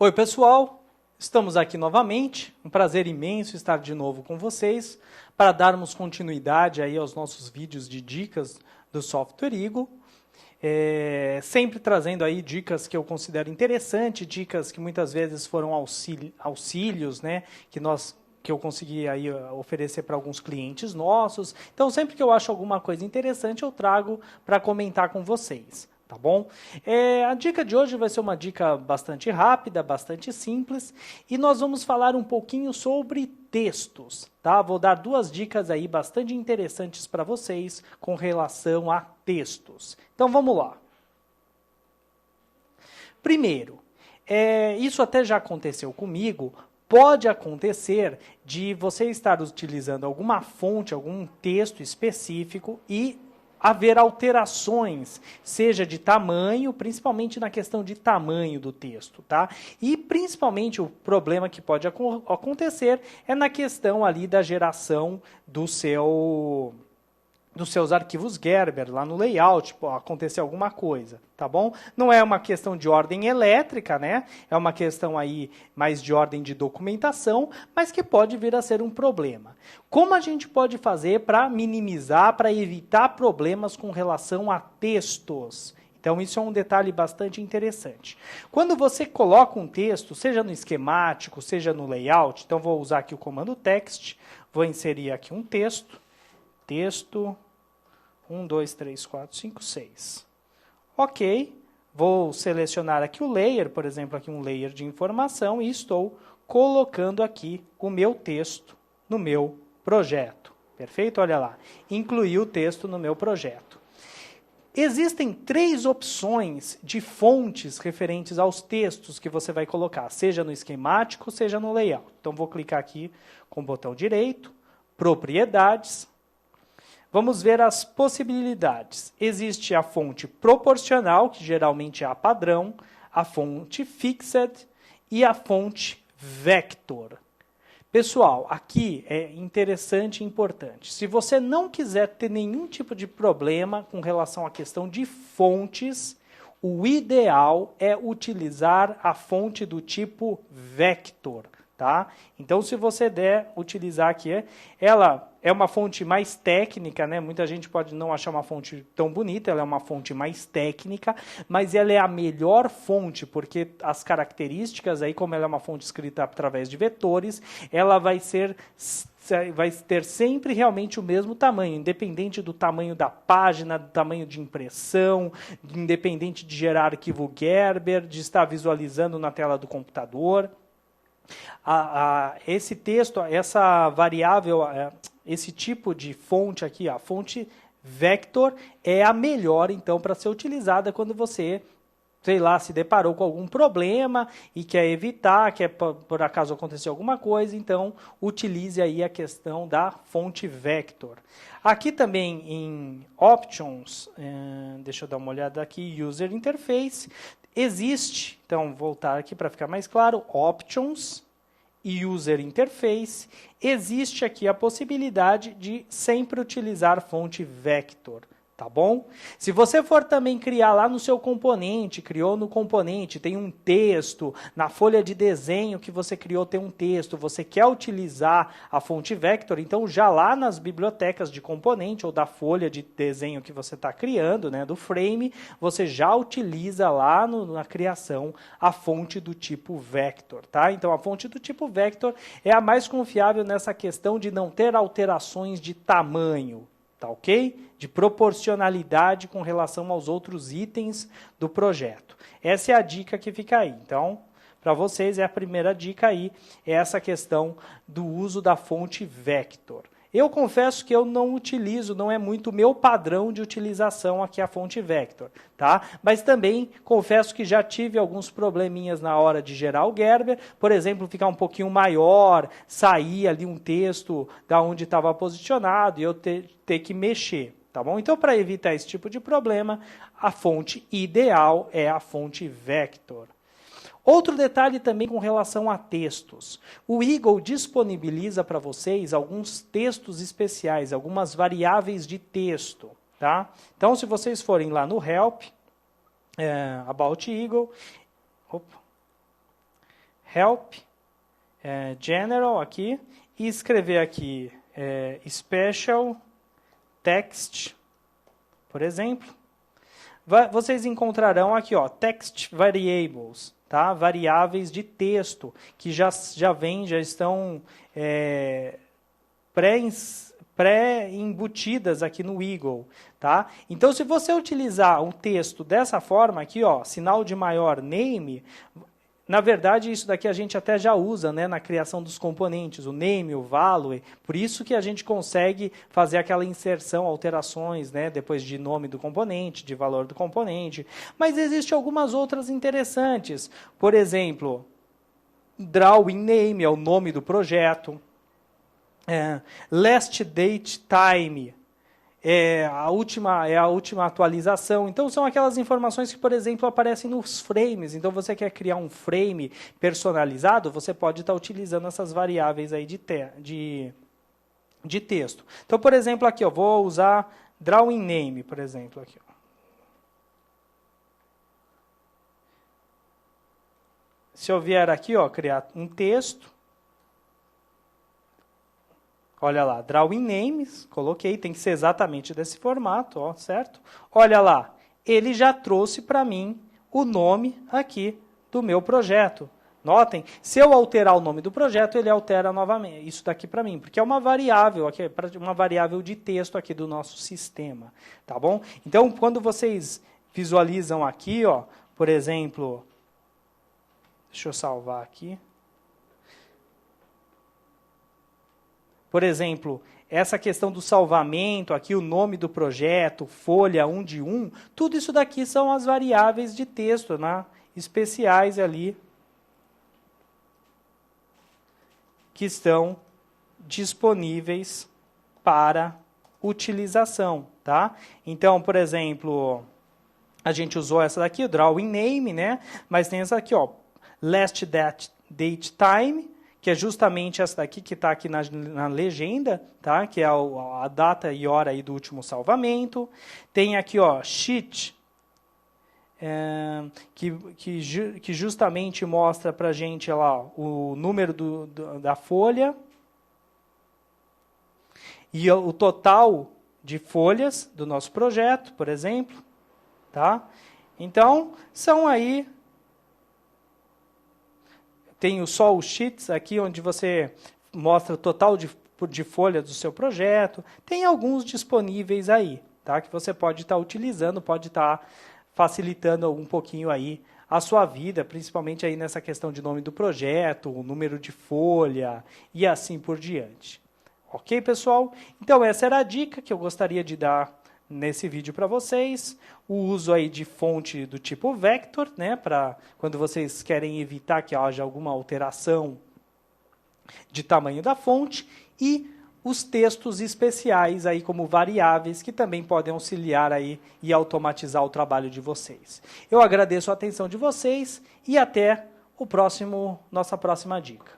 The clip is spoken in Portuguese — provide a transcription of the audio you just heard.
Oi pessoal, estamos aqui novamente, um prazer imenso estar de novo com vocês para darmos continuidade aí aos nossos vídeos de dicas do software Eagle, sempre trazendo aí dicas que eu considero interessantes, dicas que muitas vezes foram auxílios, né, que eu consegui aí oferecer para alguns clientes nossos. Então sempre que eu acho alguma coisa interessante eu trago para comentar com vocês. Tá bom? A dica de hoje vai ser uma dica bastante rápida, bastante simples, e nós vamos falar um pouquinho sobre textos, tá? Vou dar duas dicas aí bastante interessantes para vocês com relação a textos. Então vamos lá. Primeiro, isso até já aconteceu comigo. Pode acontecer de você estar utilizando alguma fonte, algum texto específico e haver alterações, seja de tamanho, principalmente na questão de tamanho do texto, tá? E principalmente o problema que pode acontecer é na questão ali da geração dos seus arquivos Gerber, lá no layout, acontecer alguma coisa, tá bom? Não é uma questão de ordem elétrica, né? É uma questão aí mais de ordem de documentação, mas que pode vir a ser um problema. Como a gente pode fazer para minimizar, para evitar problemas com relação a textos? Então, isso é um detalhe bastante interessante. Quando você coloca um texto, seja no esquemático, seja no layout, então vou usar aqui o comando text, vou inserir aqui um texto, 1, 2, 3, 4, 5, 6. Ok, vou selecionar aqui o layer, por exemplo, aqui um layer de informação e estou colocando aqui o meu texto no meu projeto. Perfeito? Olha lá, incluí o texto no meu projeto. Existem 3 opções de fontes referentes aos textos que você vai colocar, seja no esquemático, seja no layout. Então, vou clicar aqui com o botão direito, propriedades. Vamos ver as possibilidades. Existe a fonte proporcional, que geralmente é a padrão, a fonte fixed e a fonte vector. Pessoal, aqui é interessante e importante. Se você não quiser ter nenhum tipo de problema com relação à questão de fontes, o ideal é utilizar a fonte do tipo vector. Tá? Então, se você der utilizar aqui, ela é uma fonte mais técnica, né? Muita gente pode não achar uma fonte tão bonita, ela é uma fonte mais técnica, mas ela é a melhor fonte, porque as características, aí, como ela é uma fonte escrita através de vetores, ela vai ter sempre realmente o mesmo tamanho, independente do tamanho da página, do tamanho de impressão, independente de gerar arquivo Gerber, de estar visualizando na tela do computador. Esse texto, essa variável, esse tipo de fonte aqui, a fonte vector, é a melhor, então, para ser utilizada quando você, sei lá, se deparou com algum problema e quer evitar, quer por acaso acontecer alguma coisa, então utilize aí a questão da fonte vector. Aqui também em Options, deixa eu dar uma olhada aqui, User Interface, existe, então voltar aqui para ficar mais claro, Options e User Interface, existe aqui a possibilidade de sempre utilizar fonte vector. Tá bom? Se você for também criar lá no seu componente, criou no componente, tem um texto, na folha de desenho que você criou tem um texto, você quer utilizar a fonte vector, então já lá nas bibliotecas de componente ou da folha de desenho que você está criando, né, do frame, você já utiliza lá na criação a fonte do tipo vector. Tá? Então a fonte do tipo vector é a mais confiável nessa questão de não ter alterações de tamanho. Tá ok? De proporcionalidade com relação aos outros itens do projeto. Essa é a dica que fica aí. Então, para vocês, a primeira dica aí é essa questão do uso da fonte vector. Eu confesso que eu não utilizo, não é muito meu padrão de utilização aqui a fonte vector, tá? Mas também confesso que já tive alguns probleminhas na hora de gerar o Gerber, por exemplo, ficar um pouquinho maior, sair ali um texto da onde estava posicionado e eu ter que mexer, tá bom? Então, para evitar esse tipo de problema, a fonte ideal é a fonte vector. Outro detalhe também com relação a textos. O Eagle disponibiliza para vocês alguns textos especiais, algumas variáveis de texto. Tá? Então, se vocês forem lá no Help, About Eagle, help, general aqui, e escrever aqui special text, por exemplo. Vocês encontrarão aqui, ó, text variables, tá? Variáveis de texto, que já estão pré-embutidas aqui no Eagle, tá? Então, se você utilizar um texto dessa forma aqui, ó, sinal de maior name, na verdade, isso daqui a gente até já usa, né, na criação dos componentes, o name, o value, por isso que a gente consegue fazer aquela inserção, alterações, né, depois de nome do componente, de valor do componente. Mas existem algumas outras interessantes. Por exemplo, drawing name é o nome do projeto. Last date time é a última atualização. Então, são aquelas informações que, por exemplo, aparecem nos frames. Então, você quer criar um frame personalizado, você pode estar utilizando essas variáveis aí de texto. Então, por exemplo, aqui, ó, vou usar drawing name, por exemplo. Aqui, ó. Se eu vier aqui, ó, criar um texto, olha lá, drawing names, coloquei, tem que ser exatamente desse formato, ó, certo? Olha lá, ele já trouxe para mim o nome aqui do meu projeto. Notem, se eu alterar o nome do projeto, ele altera novamente isso daqui para mim, porque é uma variável, aqui, uma variável de texto aqui do nosso sistema, tá bom? Então, quando vocês visualizam aqui, ó, por exemplo, deixa eu salvar aqui. Por exemplo, essa questão do salvamento, aqui o nome do projeto, folha 1 de 1, tudo isso daqui são as variáveis de texto, né, especiais ali, que estão disponíveis para utilização. Tá? Então, por exemplo, a gente usou essa daqui, o drawing name, né, mas tem essa aqui, ó, last date time, que é justamente essa daqui que está aqui na legenda, tá? Que é a data e hora aí do último salvamento. Tem aqui, ó, sheet, que justamente mostra para a gente lá o número da folha e o total de folhas do nosso projeto, por exemplo. Tá? Então, são aí... Tenho só os sheets aqui, onde você mostra o total de folha do seu projeto. Tem alguns disponíveis aí, tá? Que você pode estar utilizando, pode estar facilitando um pouquinho aí a sua vida, principalmente aí nessa questão de nome do projeto, o número de folha e assim por diante. Ok, pessoal? Então, essa era a dica que eu gostaria de dar nesse vídeo para vocês. O uso aí de fonte do tipo vector, né, para quando vocês querem evitar que haja alguma alteração de tamanho da fonte, e os textos especiais aí como variáveis que também podem auxiliar aí e automatizar o trabalho de vocês. Eu agradeço a atenção de vocês e até nossa próxima dica.